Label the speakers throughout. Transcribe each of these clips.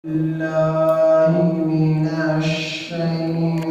Speaker 1: بالله من الشيطان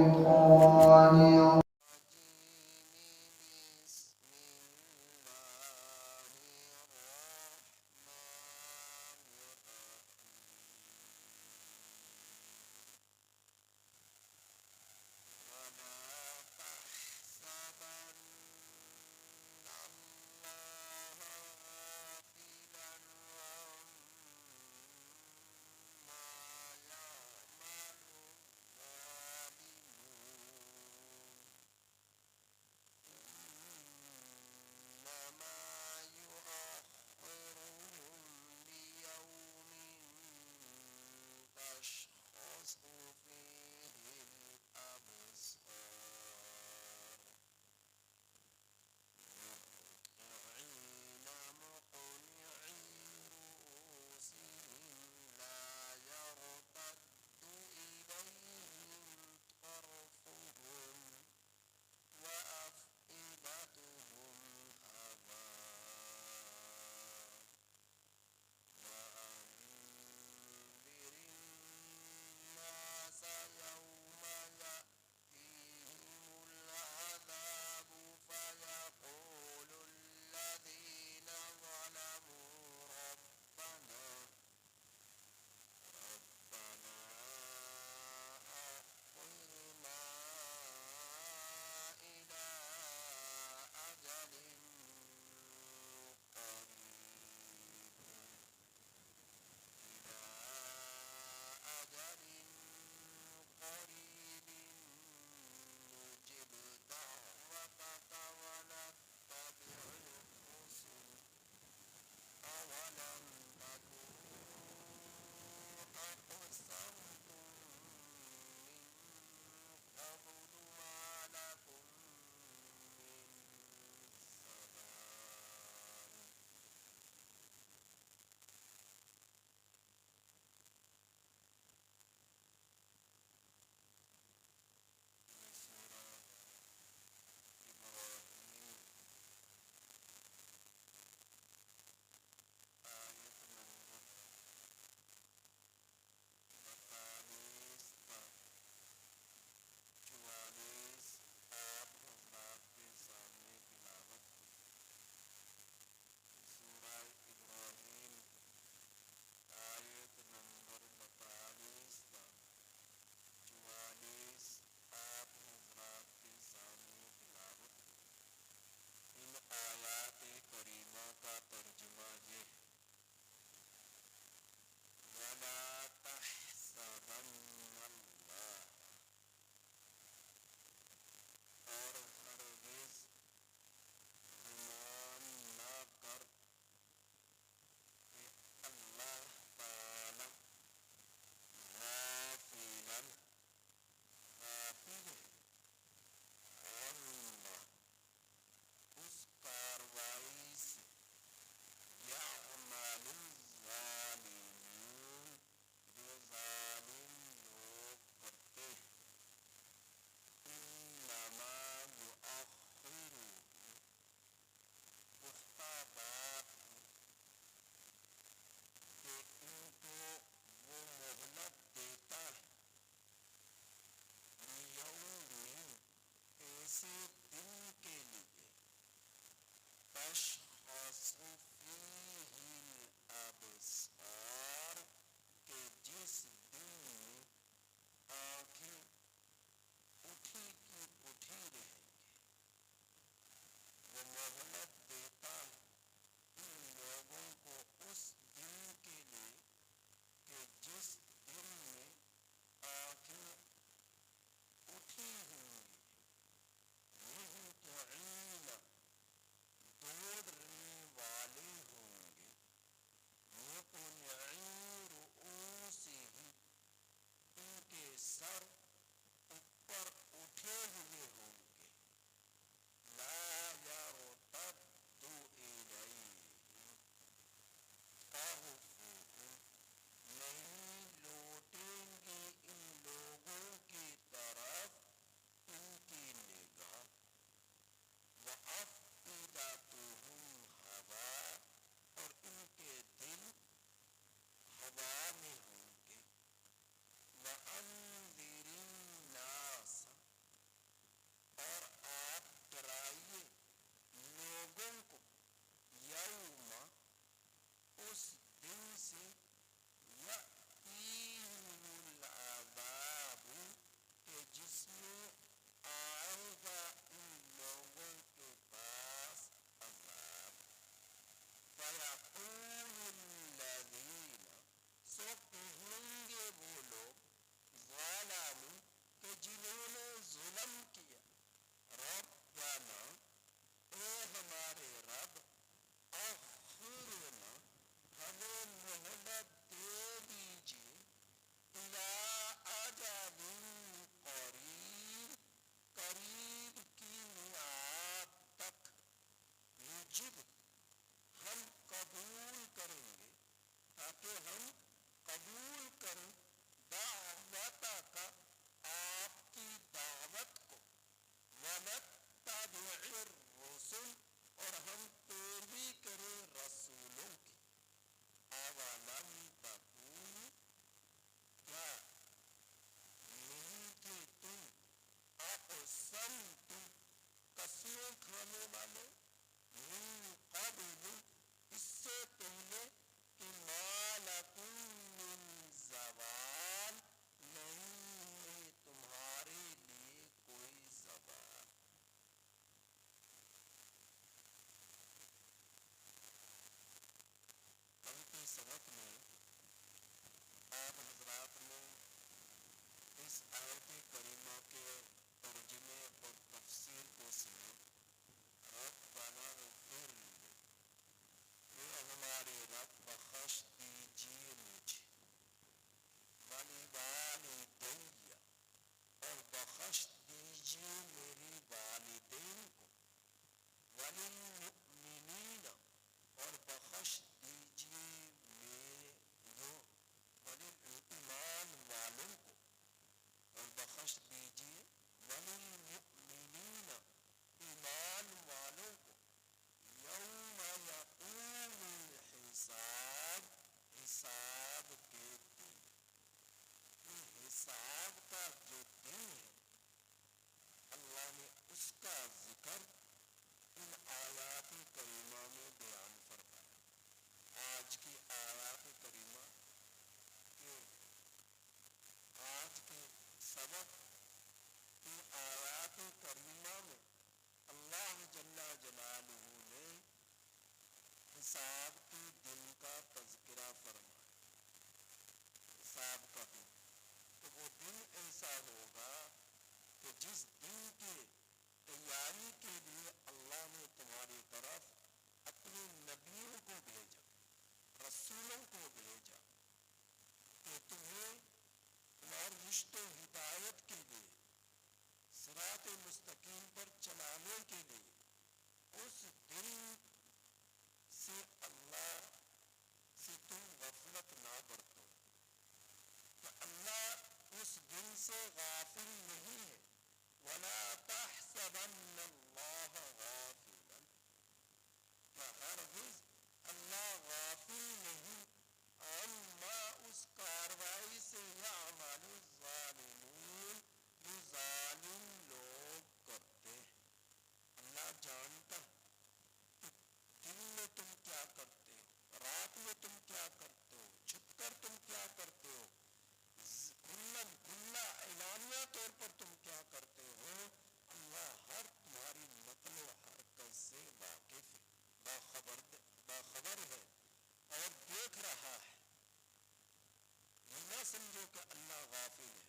Speaker 2: سمجھو کہ اللہ غافل ہے،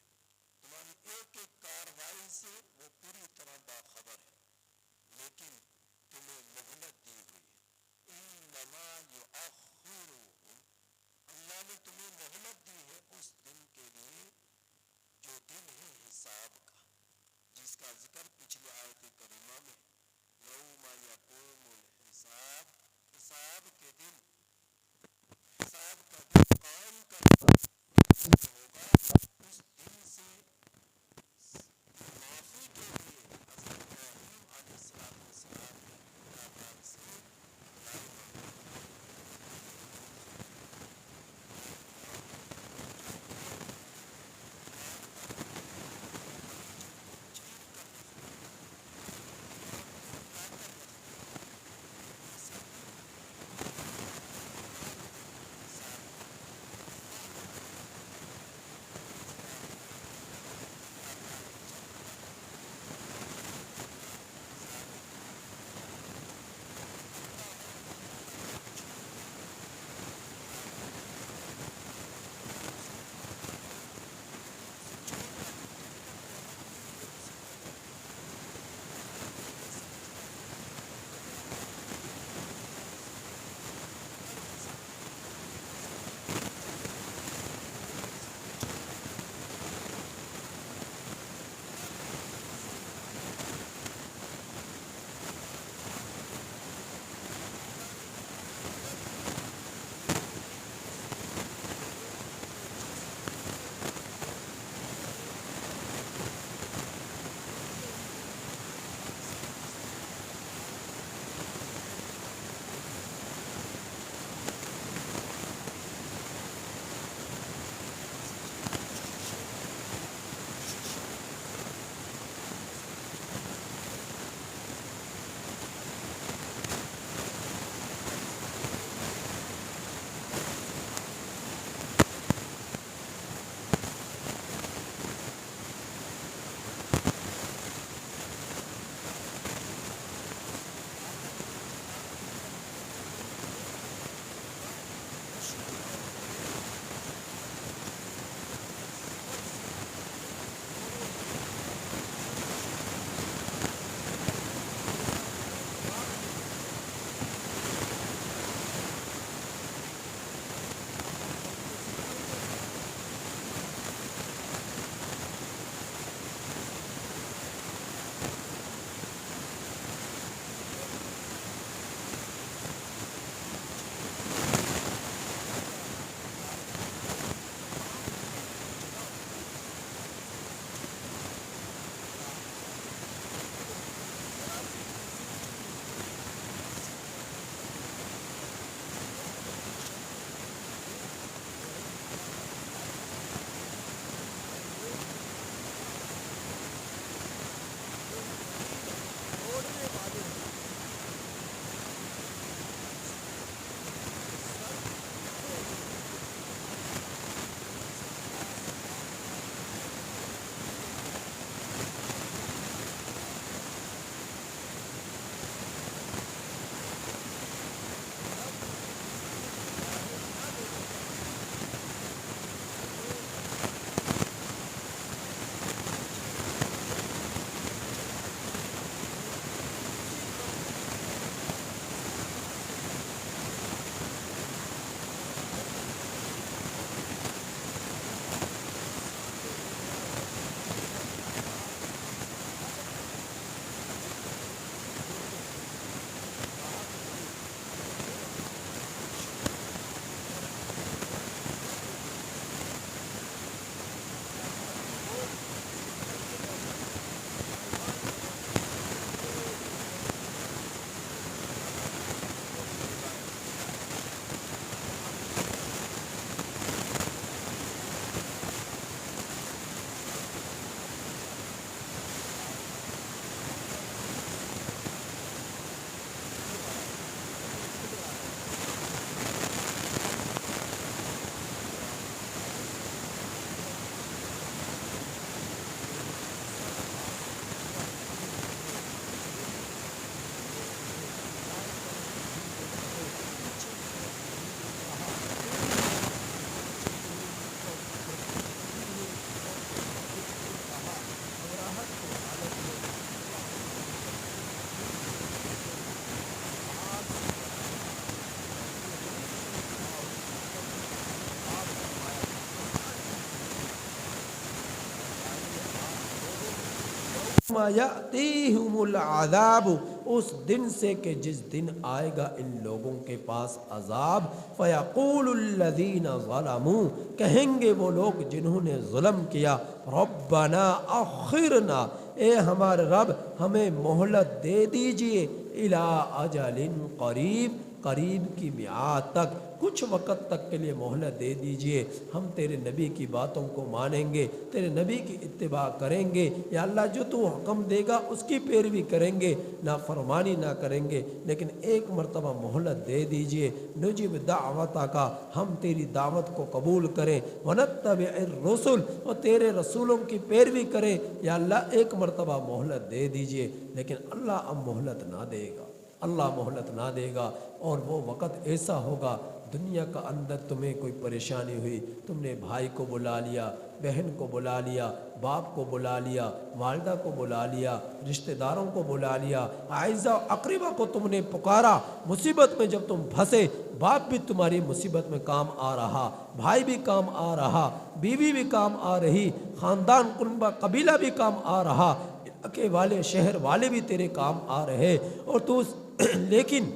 Speaker 2: تمہاری ایک ایک کارروائی سے وہ پوری طرح باخبر ہے، لیکن تمہیں مہلت دی ہوئی ہے۔ انما یؤخرہم، اللہ نے تمہیں مہلت دی ہے اس دن کے لیے جو دن ہے حساب کا، جس کا ذکر پچھلی آیت کریمہ میں یوم یقوم الحساب، حساب کے دن، حساب کا دن قائم کرنا ہوگا، اس دن سے معافی کے لیے، اصل
Speaker 3: ما یأتیہم العذاب، اس دن سے کہ جس دن آئے گا ان لوگوں کے پاس عذاب، فیقول الذین ظلموا، کہیں گے وہ لوگ جنہوں نے ظلم کیا، ربنا اخرنا، اے ہمارے رب ہمیں مہلت دے دیجئے، الی اجل قریب، قریب کی میعاد تک، کچھ وقت تک کے لیے مہلت دے دیجئے، ہم تیرے نبی کی باتوں کو مانیں گے، تیرے نبی کی اتباع کریں گے، یا اللہ جو تو حکم دے گا اس کی پیروی کریں گے، نافرمانی نہ کریں گے، لیکن ایک مرتبہ مہلت دے دیجئے، نجیب دعوتہ کا، ہم تیری دعوت کو قبول کریں، ونتبع الرسل، اور تیرے رسولوں کی پیروی کریں، یا اللہ ایک مرتبہ مہلت دے دیجئے، لیکن اللہ اب مہلت نہ دے گا، اللہ مہلت نہ دے گا، اور وہ وقت ایسا ہوگا، دنیا کا اندر تمہیں کوئی پریشانی ہوئی، تم نے بھائی کو بلا لیا، بہن کو بلا لیا، باپ کو بلا لیا، والدہ کو بلا لیا، رشتہ داروں کو بلا لیا، اعزا و اقربا کو تم نے پکارا، مصیبت میں جب تم پھنسے، باپ بھی تمہاری مصیبت میں کام آ رہا، بھائی بھی کام آ رہا، بیوی بھی کام آ رہی، خاندان کنبہ قبیلہ بھی کام آ رہا، علاقے والے شہر والے بھی تیرے کام آ رہے، اور تو لیکن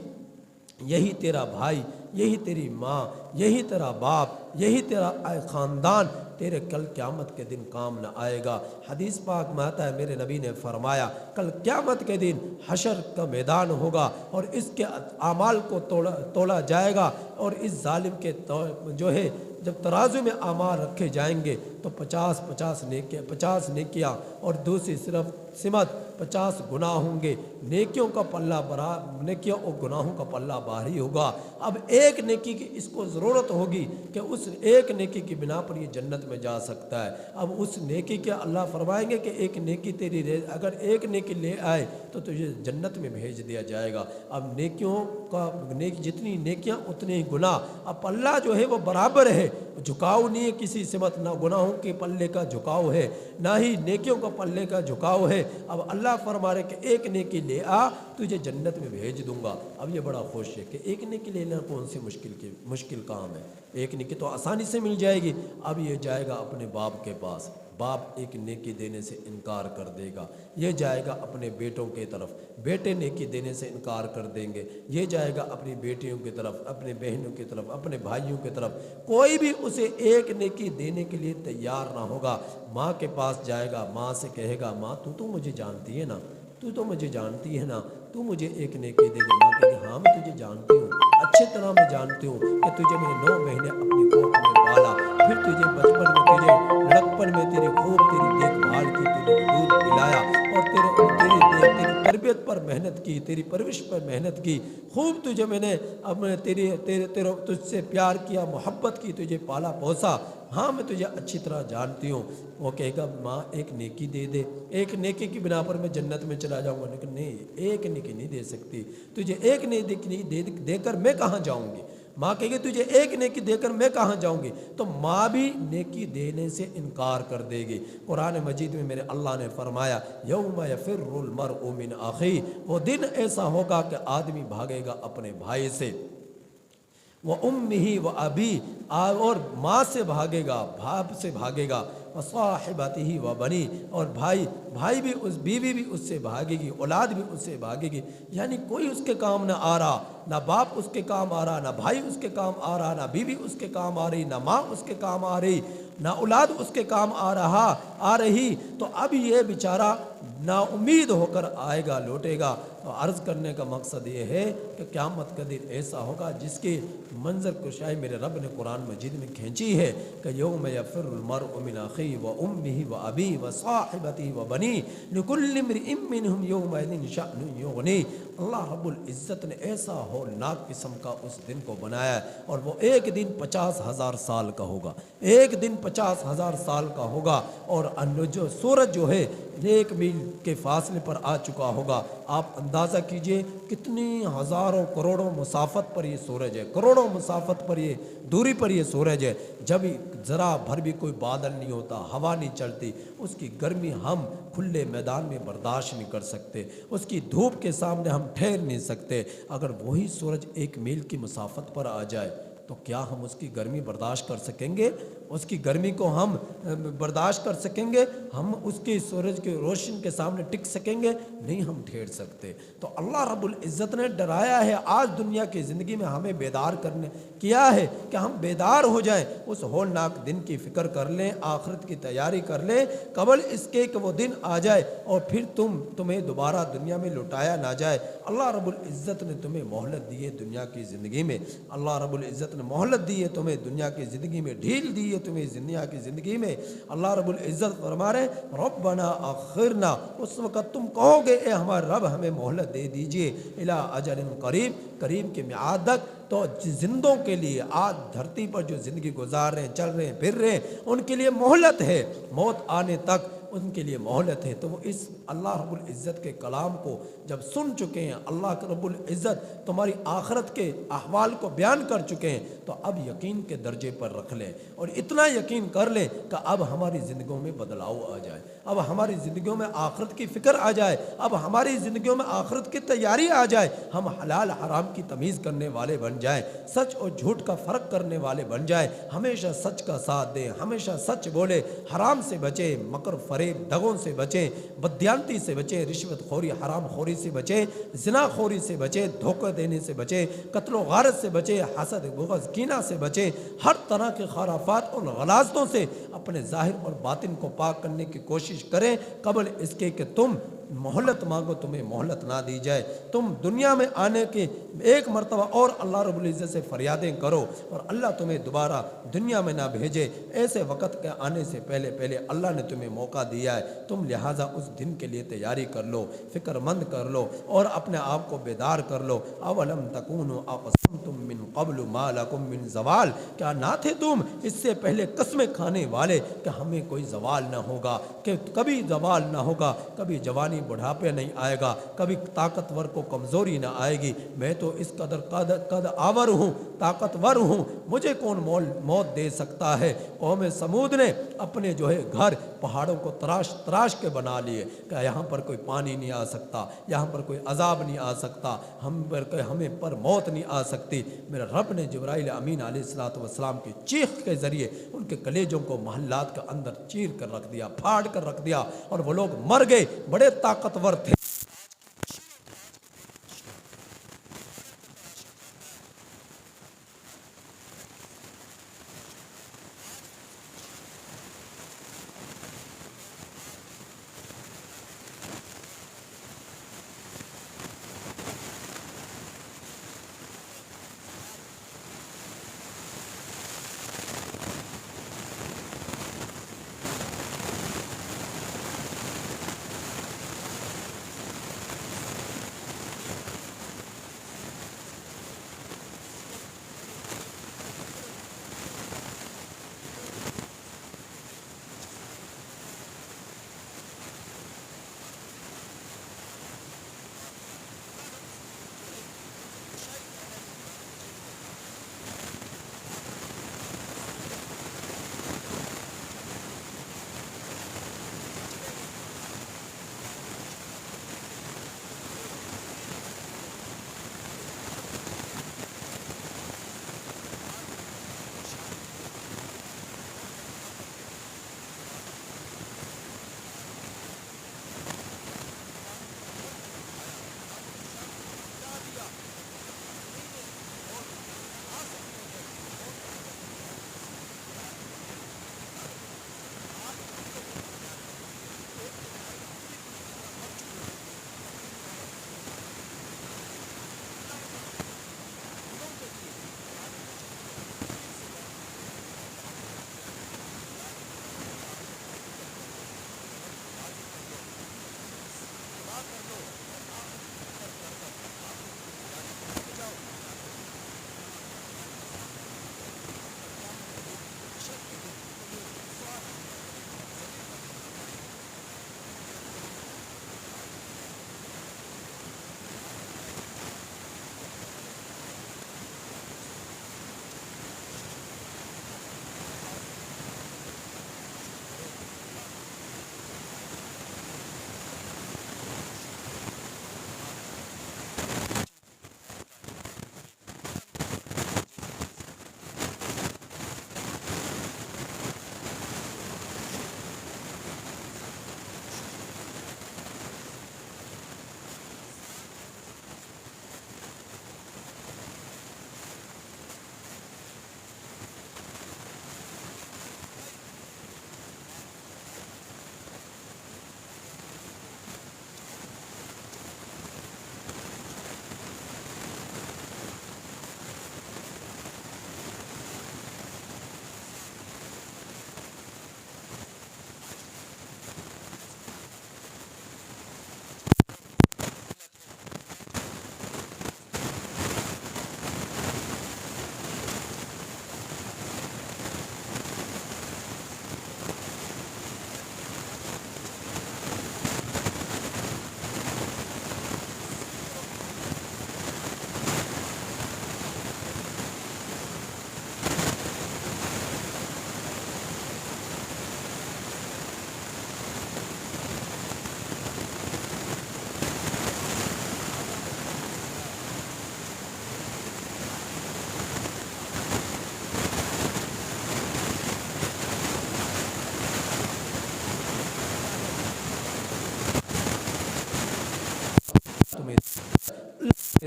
Speaker 3: یہی تیرا بھائی، یہی تیری ماں، یہی تیرا باپ، یہی تیرا خاندان تیرے کل قیامت کے دن کام نہ آئے گا۔ حدیث پاک میں آتا ہے، میرے نبی نے فرمایا کل قیامت کے دن حشر کا میدان ہوگا، اور اس کے اعمال کو تولا جائے گا، اور اس ظالم کے جو ہے جب ترازو میں اعمال رکھے جائیں گے تو 50 نیکیاں اور دوسری صرف سمت 50 گناہ ہوں گے، نیکیوں کا پلہ نیکیوں اور گناہوں کا پلہ بھاری ہوگا۔ اب ایک نیکی کی اس کو ضرورت ہوگی کہ اس ایک نیکی کی بنا پر یہ جنت میں جا سکتا ہے۔ اب اس نیکی کے اللہ فرمائیں گے کہ ایک نیکی تیری اگر ایک نیکی لے آئے تو تجھے جنت میں بھیج دیا جائے گا۔ اب نیکیوں کا جتنی نیکیاں اتنے ہی گناہ، اب پلہ جو ہے وہ برابر ہے، جھکاؤ نہیں ہے کسی سمت، نہ گناہوں کے پلے کا جھکاؤ ہے نہ ہی نیکیوں کا پلے کا جھکاؤ ہے۔ اب اللہ فرما رہے کہ ایک نیکی لے آ، تجھے جنت میں بھیج دوں گا۔ اب یہ بڑا خوش ہے کہ ایک نیکی لینا کون سی مشکل کام ہے، ایک نیکی تو آسانی سے مل جائے گی۔ اب یہ جائے گا اپنے باپ کے پاس، باپ ایک نیکی دینے سے انکار کر دے گا، یہ جائے گا اپنے بیٹوں کی طرف، بیٹے نیکی دینے سے انکار کر دیں گے، یہ جائے گا اپنی بیٹیوں کی طرف، اپنے بہنوں کی طرف، اپنے بھائیوں کی طرف، کوئی بھی اسے ایک نیکی دینے کے لیے تیار نہ ہوگا۔ ماں کے پاس جائے گا، ماں سے کہے گا ماں تو مجھے جانتی ہے نا، تو مجھے جانتی ہے نا، تو مجھے ایک نیکی دے دے۔ ماں کہے گی ہاں میں تجھے جانتی ہوں، اچھی طرح میں جانتی ہوں کہ تجھے میں نے 9 مہینے اپنی کوکھ میں پالا، پھر تجھے بچپن میں، تجھے لڑکپن میں تیری دیکھ بھال کی، تجھے دودھ پلایا، اور تیری تربیت پر محنت کی، تیری پرورش پر محنت کی، خوب تجھے میں نے اب تجھ سے پیار کیا، محبت کی، تجھے پالا پوسا، ہاں میں تجھے اچھی طرح جانتی ہوں۔ وہ کہے گا ماں ایک نیکی دے دے، ایک نیکی کی بنا پر میں جنت میں چلا جاؤں گا، لیکن نہیں، ایک نیکی نہیں دے سکتی، تجھے ایک نیکی دے کر میں کہاں جاؤں گی؟ ماں کہے گی تجھے ایک نیکی دے کر میں کہاں جاؤں گی؟ تو ماں بھی نیکی دینے سے انکار کر دے گی۔ قرآن مجید میں میرے اللہ نے فرمایا یوم یفر المرء من اخیہ، وہ دن ایسا ہوگا کہ آدمی بھاگے گا اپنے بھائی سے، وہ امہ و ابی، اور ماں سے بھاگے گا، باپ سے بھاگے گا، وصاحبتہ و بنی، اور بھائی بھی بیوی بھی اس سے بھاگے گی، اولاد بھی اس سے بھاگے گی، یعنی کوئی اس کے کام نہ آ رہا، نہ باپ اس کے کام آ رہا، نہ بھائی اس کے کام آ رہا، نہ بیوی اس کے کام آ رہی، نہ ماں اس کے کام آ رہی، نہ اولاد اس کے کام آ رہی، تو اب یہ بیچارہ نا امید ہو کر آئے گا، لوٹے گا۔ تو عرض کرنے کا مقصد یہ ہے کہ قیامت کا دن ایسا ہوگا جس کی منظر کشائی میرے رب نے قرآن مجید میں کھینچی ہے کہ یوم یفر المرء من اخیہ و امہ و ابی و صاحبتہ و بنی لکل امرئ منہم یومئذ شأن یغنی۔ اللہ رب العزت نے ایسا ہولناک قسم کا اس دن کو بنایا ہے، اور وہ ایک دن 50,000 سال کا ہوگا، ایک دن 50,000 سال کا ہوگا، اور جو سورج جو ہے 1 میل کے فاصلے پر آ چکا ہوگا۔ آپ اندازہ کیجئے کتنی ہزاروں کروڑوں مسافت پر یہ سورج ہے، کروڑوں مسافت پر یہ دوری پر یہ سورج ہے۔ جب ذرا بھر بھی کوئی بادل نہیں ہوتا، ہوا نہیں چلتی، اس کی گرمی ہم کھلے میدان میں برداشت نہیں کر سکتے، اس کی دھوپ کے سامنے ہم ٹھہر نہیں سکتے۔ اگر وہی سورج 1 میل کی مسافت پر آ جائے تو کیا ہم اس کی گرمی برداشت کر سکیں گے؟ اس کی گرمی کو ہم برداشت کر سکیں گے؟ ہم اس کی سورج کی روشن کے سامنے ٹک سکیں گے؟ نہیں ہم ٹھہر سکتے۔ تو اللہ رب العزت نے ڈرایا ہے، آج دنیا کی زندگی میں ہمیں بیدار کرنے کیا ہے کہ ہم بیدار ہو جائیں، اس ہولناک دن کی فکر کر لیں، آخرت کی تیاری کر لیں قبل اس کے کہ وہ دن آ جائے اور پھر تمہیں دوبارہ دنیا میں لوٹایا نہ جائے۔ اللہ رب العزت نے تمہیں مہلت دی ہے دنیا کی زندگی میں، اللہ رب العزت نے مہلت دی ہے تمہیں دنیا کی زندگی میں، ڈھیل دی ہے تمہیں دنیا کی زندگی میں۔ اللہ رب العزت فرما رہے ربنا اخرنا، اس وقت تم کہو گے اے ہمارے رب ہمیں مہلت دے دیجئے، الی اجل قریب، قریب کے میعاد تک۔ تو زندوں کے لیے آج دھرتی پر جو زندگی گزار رہے ہیں، چل رہے ہیں، پھر رہے ہیں، ان کے لیے مہلت ہے، موت آنے تک ان کے لیے مہلت ہے۔ تو وہ اس اللہ رب العزت کے کلام کو جب سن چکے ہیں، اللہ رب العزت تمہاری آخرت کے احوال کو بیان کر چکے ہیں، تو اب یقین کے درجے پر رکھ لیں اور اتنا یقین کر لیں کہ اب ہماری زندگیوں میں بدلاؤ آ جائے، اب ہماری زندگیوں میں آخرت کی فکر آ جائے، اب ہماری زندگیوں میں آخرت کی تیاری آ جائے، ہم حلال حرام کی تمیز کرنے والے بن جائیں، سچ اور جھوٹ کا فرق کرنے والے بن جائیں، ہمیشہ سچ کا ساتھ دیں، ہمیشہ سچ بولے، حرام سے بچیں، مکر فریب دغوں سے بچیں، بددیانتی سے بچیں، رشوت خوری حرام خوری سے بچیں، زنا خوری سے بچیں، دھوکہ دینے سے بچیں، قتل و غارت سے بچیں، حسد بغض کینہ سے بچیں، ہر طرح کے خرافات اور غلاظتوں سے اپنے ظاہر اور باطن کو پاک کرنے کی کوشش کریں قبل اس کے کہ تم مہلت مانگو، تمہیں مہلت نہ دی جائے۔ تم دنیا میں آنے کے ایک مرتبہ اور اللہ رب العزت سے فریادیں کرو اور اللہ تمہیں دوبارہ دنیا میں نہ بھیجے، ایسے وقت کے آنے سے پہلے اللہ نے تمہیں موقع دیا ہے، تم لہٰذا اس دن کے لیے تیاری کر لو، فکر مند کر لو اور اپنے آپ کو بیدار کر لو۔ اولم تکونوا اقسمتم من قبل ما لکم من زوال، کیا نہ تھے تم اس سے پہلے قسمیں کھانے والے کہ ہمیں کوئی زوال نہ ہوگا، کہ کبھی زوال نہ ہوگا، کبھی جوانی بڑھاپے نہیں آئے گا، کبھی طاقتور کو کمزوری نہ آئے گی، میں تو اس قد آور ہوں، طاقتور ہوں، مجھے کون موت دے سکتا ہے۔ قوم سمود نے اپنے جو ہے گھر پہاڑوں کو تراش کے بنا لیے کہ یہاں پر کوئی پانی نہیں آ سکتا، یہاں پر کوئی عذاب نہیں آ سکتا، ہمیں پر موت نہیں آ سکتی۔ میرے رب نے جبرائیل امین علیہ السلام کی چیخ کے ذریعے ان کے کلیجوں کو محلات کے اندر چیر کر رکھ دیا، پھاڑ کر رکھ دیا اور وہ لوگ مر گئے، بڑے طاقتور تھے۔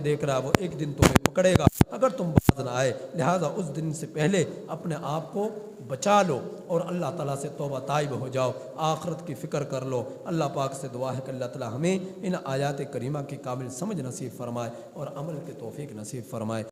Speaker 3: دیکھ رہا ہے وہ ایک دن تمہیں پکڑے گا اگر تم باز نہ آئے، لہٰذا اس دن سے پہلے اپنے آپ کو بچا لو اور اللہ تعالیٰ سے توبہ طائب ہو جاؤ، آخرت کی فکر کر لو۔ اللہ پاک سے دعا ہے کہ اللہ تعالیٰ ہمیں ان آیات کریمہ کی کامل سمجھ نصیب فرمائے اور عمل کے توفیق نصیب فرمائے۔